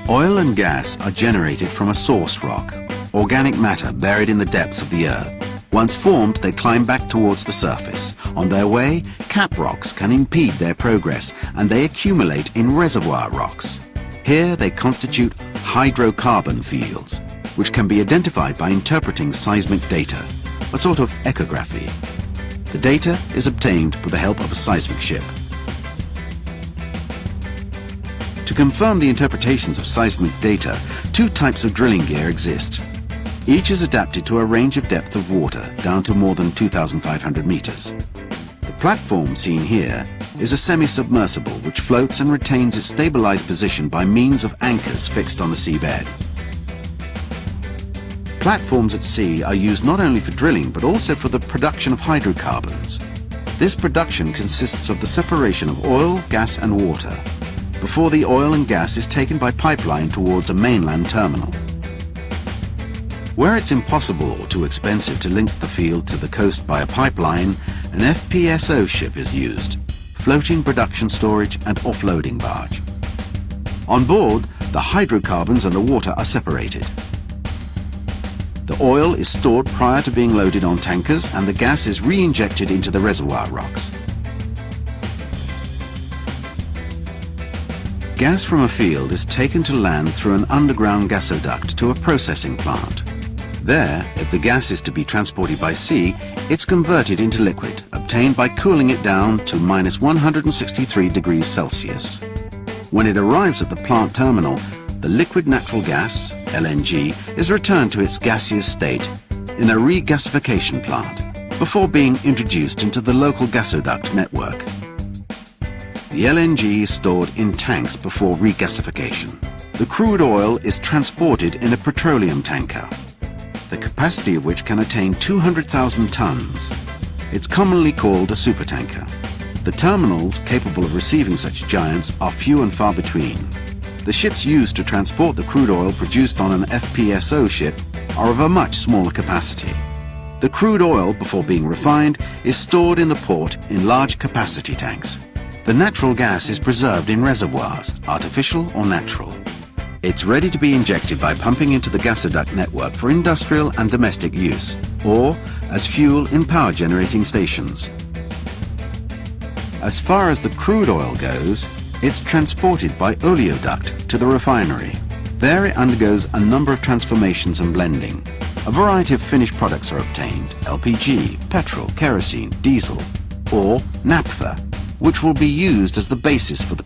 Oil and gas are generated from a source rock, organic matter buried in the depths of the earth. Once formed, they climb back towards the surface. On their way, cap rocks can impede their progress, and they accumulate in reservoir rocks. Here they constitute hydrocarbon fields, which can be identified by interpreting seismic data, a sort of echography. The data is obtained with the help of a seismic ship. To confirm the interpretations of seismic data, two types of drilling gear exist. Each is adapted to a range of depth of water down to more than 2,500 meters. The platform seen here is a semi-submersible which floats and retains its stabilized position by means of anchors fixed on the seabed. Platforms at sea are used not only for drilling but also for the production of hydrocarbons. This production consists of the separation of oil, gas and water before the oil and gas is taken by pipeline towards a mainland terminal. Where it's impossible or too expensive to link the field to the coast by a pipeline, an FPSO ship is used, floating production storage and offloading barge. On board, the hydrocarbons and the water are separated. The oil is stored prior to being loaded on tankers and the gas is re-injected into the reservoir rocks. Gas from a field is taken to land through an underground gasoduct to a processing plant. There, if the gas is to be transported by sea, it's converted into liquid, obtained by cooling it down to -163 degrees Celsius. When it arrives at the plant terminal, the liquid natural gas, LNG, is returned to its gaseous state in a regasification plant before being introduced into the local gasoduct network. The LNG is stored in tanks before regasification. The crude oil is transported in a petroleum tanker, the capacity of which can attain 200,000 tons. It's commonly called a supertanker. The terminals capable of receiving such giants are few and far between. The ships used to transport the crude oil produced on an FPSO ship are of a much smaller capacity. The crude oil, before being refined, is stored in the port in large capacity tanks. The natural gas is preserved in reservoirs, artificial or natural. It's ready to be injected by pumping into the gasoduct network for industrial and domestic use, or as fuel in power generating stations. As far as the crude oil goes, it's transported by oleoduct to the refinery. There it undergoes a number of transformations and blending. A variety of finished products are obtained: LPG, petrol, kerosene, diesel, or naphtha, which will be used as the basis for the